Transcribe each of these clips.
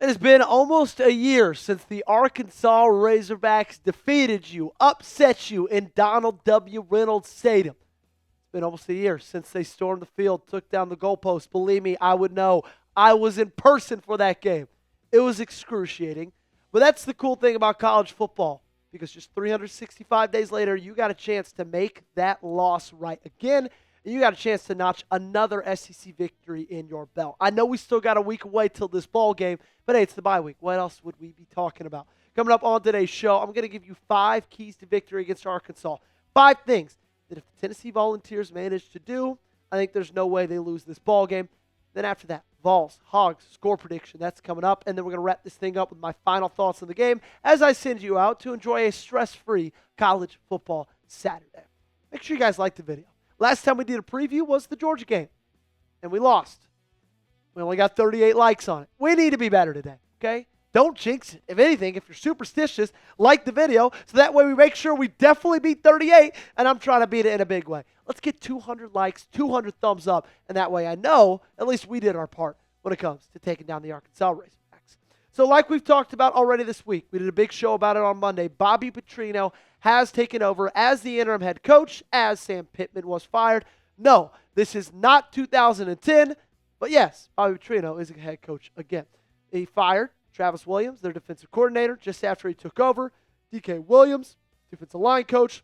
It has been almost a year since the Arkansas Razorbacks defeated you, upset you in Donald W. Reynolds Stadium. It's been almost a year since they stormed the field, took down the goalpost. Believe me, I would know. I was in person for that game. It was excruciating. But that's the cool thing about college football, because just 365 days later, you got a chance to make that loss right again. And you got a chance to notch another SEC victory in your belt. I know we still got a week away till this ball game, but hey, it's the bye week. What else would we be talking about? Coming up on today's show, I'm going to give you 5 keys to victory against Arkansas. 5 things that if the Tennessee Volunteers manage to do, I think there's no way they lose this ball game. Then after that, Vols, Hogs, score prediction. That's coming up. And then we're going to wrap this thing up with my final thoughts on the game as I send you out to enjoy a stress-free college football Saturday. Make sure you guys like the video. Last time we did a preview was the Georgia game, and we lost. We only got 38 likes on it. We need to be better today, okay? Don't jinx it. If anything, if you're superstitious, like the video, so that way we make sure we definitely beat 38, and I'm trying to beat it in a big way. Let's get 200 likes, 200 thumbs up, and that way I know at least we did our part when it comes to taking down the Arkansas Razorbacks. So like we've talked about already this week, we did a big show about it on Monday. Bobby Petrino has taken over as the interim head coach as Sam Pittman was fired. No, this is not 2010, but yes, Bobby Petrino is a head coach again. He fired Travis Williams, their defensive coordinator, just after he took over. Deke Williams, defensive line coach.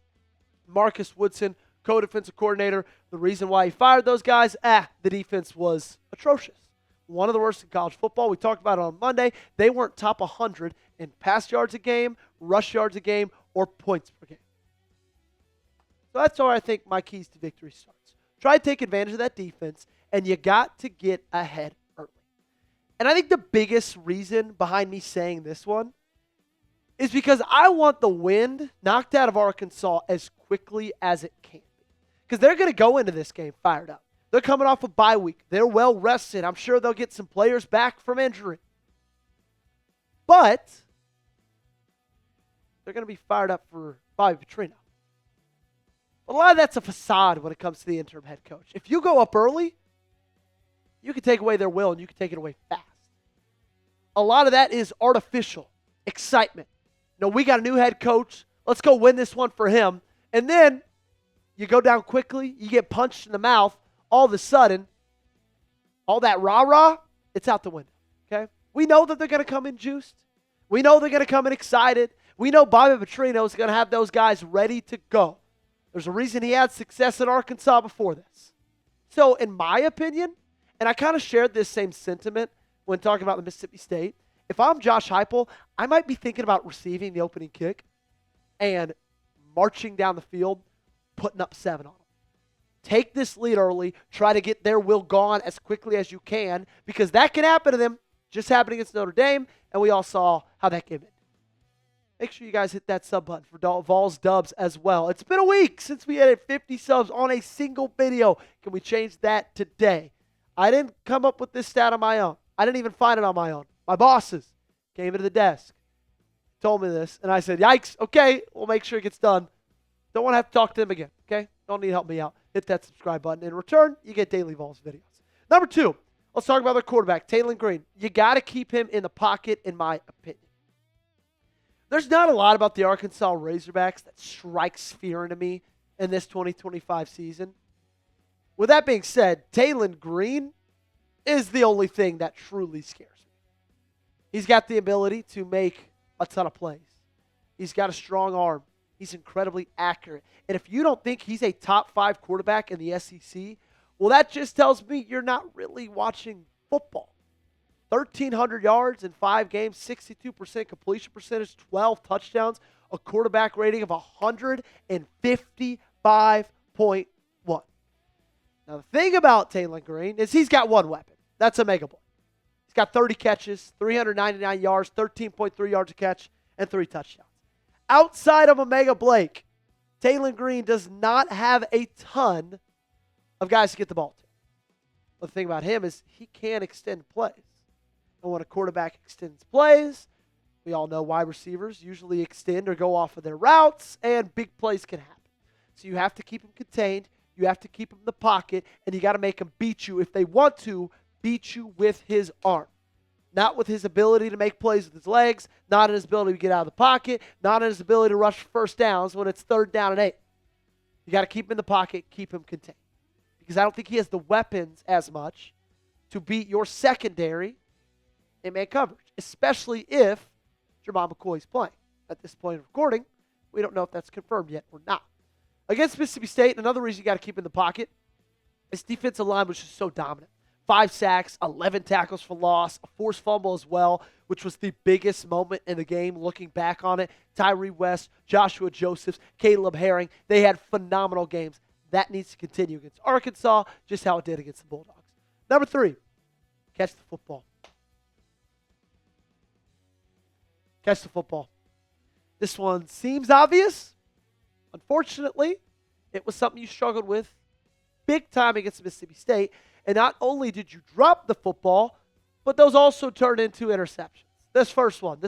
Marcus Woodson, co-defensive coordinator. The reason why he fired those guys, the defense was atrocious. One of the worst in college football. We talked about it on Monday. They weren't top 100 in pass yards a game, rush yards a game, or points per game. So that's where I think my keys to victory starts. Try to take advantage of that defense, and you got to get ahead early. And I think the biggest reason behind me saying this one is because I want the wind knocked out of Arkansas as quickly as it can be. Because they're going to go into this game fired up. They're coming off a bye week. They're well rested. I'm sure they'll get some players back from injury. But they're going to be fired up for Bobby Petrino. But a lot of that's a facade when it comes to the interim head coach. If you go up early, you can take away their will and you can take it away fast. A lot of that is artificial excitement. No, we got a new head coach. Let's go win this one for him. And then you go down quickly. You get punched in the mouth. All of a sudden, all that rah-rah, it's out the window. Okay? We know that they're going to come in juiced. We know they're going to come in excited. We know Bobby Petrino is going to have those guys ready to go. There's a reason he had success at Arkansas before this. So, in my opinion, and I kind of shared this same sentiment when talking about the Mississippi State, if I'm Josh Heupel, I might be thinking about receiving the opening kick and marching down the field, putting up 7 on them. Take this lead early. Try to get their will gone as quickly as you can, because that can happen to them. Just happened against Notre Dame, and we all saw how that came in. Make sure you guys hit that sub button for Vols Dubs as well. It's been a week since we had 50 subs on a single video. Can we change that today? I didn't come up with this stat on my own. I didn't even find it on my own. My bosses came into the desk, told me this, and I said, yikes, okay, we'll make sure it gets done. Don't want to have to talk to them again, okay? Don't need to help me out. Hit that subscribe button. In return, you get daily Vols videos. Number 2, let's talk about their quarterback, Taylen Green. You got to keep him in the pocket, in my opinion. There's not a lot about the Arkansas Razorbacks that strikes fear into me in this 2025 season. With that being said, Taylen Green is the only thing that truly scares me. He's got the ability to make a ton of plays. He's got a strong arm. He's incredibly accurate. And if you don't think he's a top 5 quarterback in the SEC, well, that just tells me you're not really watching football. 1,300 yards in 5 games, 62% completion percentage, 12 touchdowns, a quarterback rating of 155.1. Now, the thing about Taylen Green is he's got one weapon. That's a mega boy. He's got 30 catches, 399 yards, 13.3 yards a catch, and 3 touchdowns. Outside of Omega Blake, Taylen Green does not have a ton of guys to get the ball to. But the thing about him is he can extend plays. And when a quarterback extends plays, we all know wide receivers usually extend or go off of their routes, and big plays can happen. So you have to keep him contained. You have to keep him in the pocket, and you got to make him beat you if they want to beat you with his arm. Not with his ability to make plays with his legs, not in his ability to get out of the pocket, not in his ability to rush first downs when it's 3rd down and 8. You got to keep him in the pocket, keep him contained. Because I don't think he has the weapons as much to beat your secondary in man coverage, especially if Jermon McCoy's playing. At this point of recording, we don't know if that's confirmed yet or not. Against Mississippi State, another reason you got to keep in the pocket, his defensive line was just so dominant. 5 sacks, 11 tackles for loss, a forced fumble as well, which was the biggest moment in the game looking back on it. Tyree West, Joshua Josephs, Caleb Herring, they had phenomenal games. That needs to continue against Arkansas, just how it did against the Bulldogs. Number 3, catch the football. Catch the football. This one seems obvious. Unfortunately, it was something you struggled with big time against Mississippi State. And not only did you drop the football, but those also turned into interceptions. This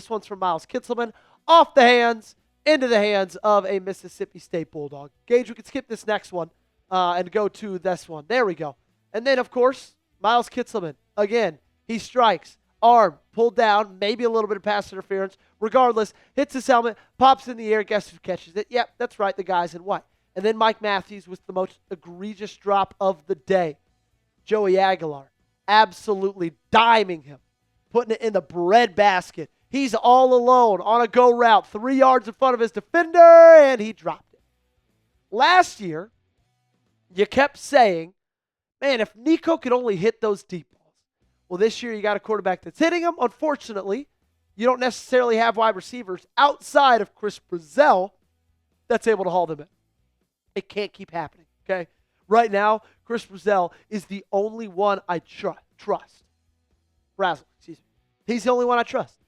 one's from Miles Kitselman, off the hands, into the hands of a Mississippi State Bulldog. Gage, we can skip this next one and go to this one. There we go. And then, of course, Miles Kitselman. Again, he strikes, arm, pulled down, maybe a little bit of pass interference. Regardless, hits his helmet, pops in the air. Guess who catches it? Yep, that's right, the guys in white. And then Mike Matthews with the most egregious drop of the day. Joey Aguilar, absolutely diming him, putting it in the breadbasket. He's all alone on a go route, 3 yards in front of his defender, and he dropped it. Last year, you kept saying, man, if Nico could only hit those deep balls. Well, this year you got a quarterback that's hitting them. Unfortunately, you don't necessarily have wide receivers outside of Chris Brazell that's able to haul them in. It can't keep happening, okay? Right now, Chris Brazell is the only one I trust. Razzle, excuse me. He's the only one I trust.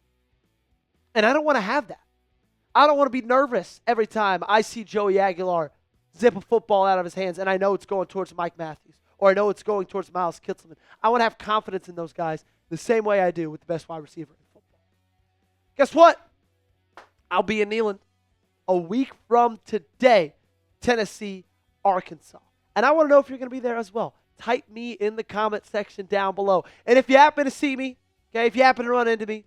And I don't want to have that. I don't want to be nervous every time I see Joey Aguilar zip a football out of his hands and I know it's going towards Mike Matthews or I know it's going towards Miles Kitselman. I want to have confidence in those guys the same way I do with the best wide receiver in football. Guess what? I'll be in Neyland a week from today, Tennessee, Arkansas. And I want to know if you're going to be there as well. Type me in the comment section down below. And if you happen to see me, okay, if you happen to run into me,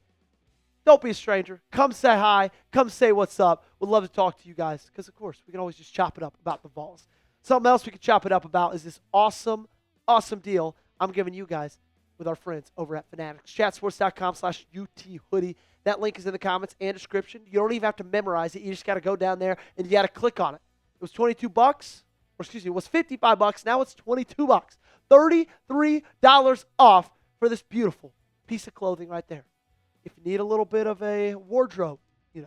don't be a stranger. Come say hi. Come say what's up. We'd love to talk to you guys because, of course, we can always just chop it up about the Vols. Something else we can chop it up about is this awesome, awesome deal I'm giving you guys with our friends over at Fanatics. Chatsports.com/UT hoodie. That link is in the comments and description. You don't even have to memorize it. You just got to go down there and you got to click on it. It was $22. It was $55. Now it's $22. $33 off for this beautiful piece of clothing right there. If you need a little bit of a wardrobe, a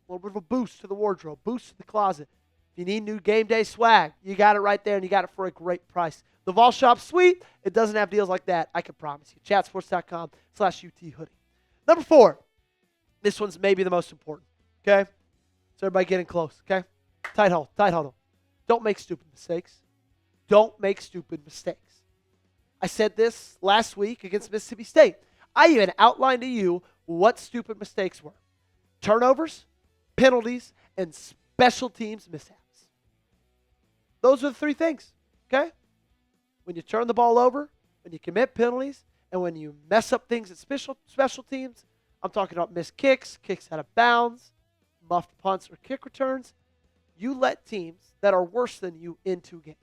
little bit of a boost to the wardrobe, boost to the closet. If you need new game day swag, you got it right there, and you got it for a great price. The Vol Shop Suite, it doesn't have deals like that, I can promise you. Chatsports.com/UT hoodie. Number 4, this one's maybe the most important, okay? So everybody getting close, okay? Tight huddle. Don't make stupid mistakes. Don't make stupid mistakes. I said this last week against Mississippi State. I even outlined to you what stupid mistakes were. Turnovers, penalties, and special teams mishaps. Those are the 3 things, okay? When you turn the ball over, when you commit penalties, and when you mess up things at special teams, I'm talking about missed kicks, kicks out of bounds, muffed punts or kick returns, you let teams that are worse than you in 2 games.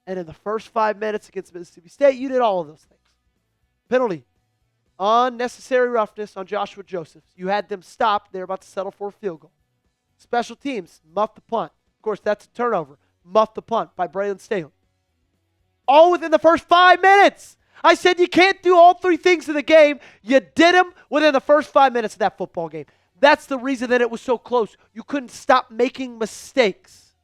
And in the first 5 minutes against Mississippi State, you did all of those things. Penalty. Unnecessary roughness on Joshua Josephs. You had them stop. They're about to settle for a field goal. Special teams, muff the punt. Of course, that's a turnover. Muff the punt by Braylon Staley. All within the first 5 minutes. I said you can't do all 3 things in the game. You did them within the first 5 minutes of that football game. That's the reason that it was so close. You couldn't stop making mistakes.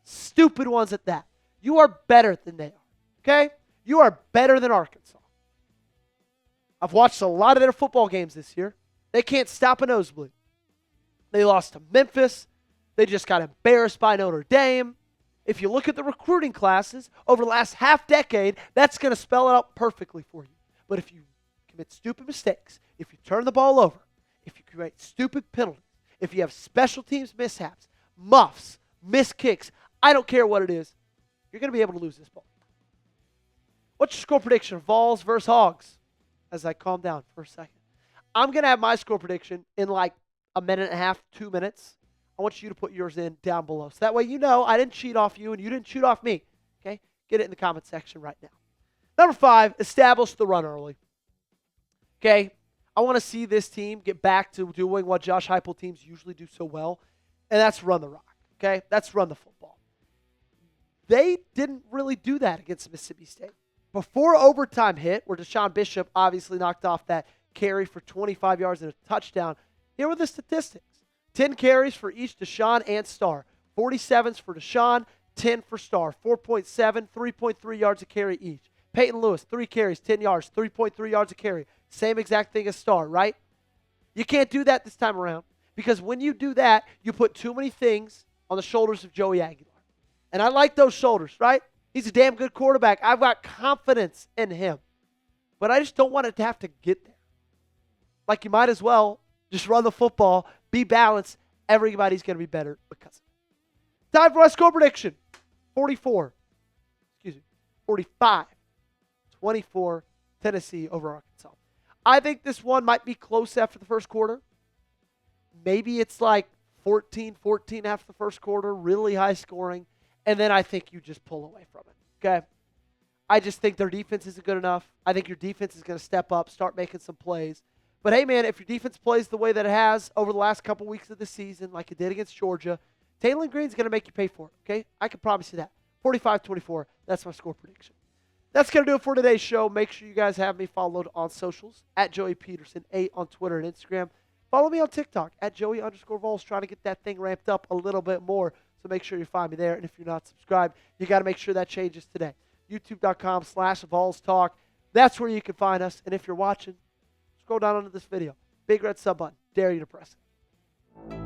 Stupid ones at that. You are better than they are. Okay? You are better than Arkansas. I've watched a lot of their football games this year. They can't stop a nosebleed. They lost to Memphis. They just got embarrassed by Notre Dame. If you look at the recruiting classes over the last half decade, that's going to spell it out perfectly for you. But if you commit stupid mistakes, if you turn the ball over, if you create stupid penalties, if you have special teams mishaps, muffs, missed kicks, I don't care what it is, you're going to be able to lose this ball. What's your score prediction? Vols versus Hogs. As I calm down for a second. I'm going to have my score prediction in like a minute and a half, 2 minutes. I want you to put yours in down below. So that way you know I didn't cheat off you and you didn't cheat off me. Okay? Get it in the comment section right now. Number 5, establish the run early. Okay? I want to see this team get back to doing what Josh Heupel teams usually do so well, and that's run the rock. Okay? That's run the football. They didn't really do that against Mississippi State. Before overtime hit, where DeSean Bishop obviously knocked off that carry for 25 yards and a touchdown, here were the statistics. 10 carries for each DeSean and Star. 47s for DeSean, 10 for Star. 4.7, 3.3 yards a carry each. Peyton Lewis, 3 carries, 10 yards, 3.3 yards a carry. Same exact thing as Star, right? You can't do that this time around because when you do that, you put too many things on the shoulders of Joey Aguilar. And I like those shoulders, right? He's a damn good quarterback. I've got confidence in him. But I just don't want it to have to get there. Like you might as well just run the football, be balanced. Everybody's going to be better because of it. Time for my score prediction. 45. 24, Tennessee over Arkansas. I think this one might be close after the first quarter. Maybe it's like 14-14 after the first quarter, really high scoring. And then I think you just pull away from it, okay? I just think their defense isn't good enough. I think your defense is going to step up, start making some plays. But, hey, man, if your defense plays the way that it has over the last couple weeks of the season, like it did against Georgia, Taylen Green's going to make you pay for it, okay? I can promise you that. 45-24, that's my score prediction. That's going to do it for today's show. Make sure you guys have me followed on socials, at Joey Peterson8 on Twitter and Instagram. Follow me on TikTok, at Joey_Vols, trying to get that thing ramped up a little bit more. So make sure you find me there. And if you're not subscribed, you got to make sure that changes today. YouTube.com/VolsTalk. That's where you can find us. And if you're watching, scroll down under this video. Big red sub button. Dare you to press it.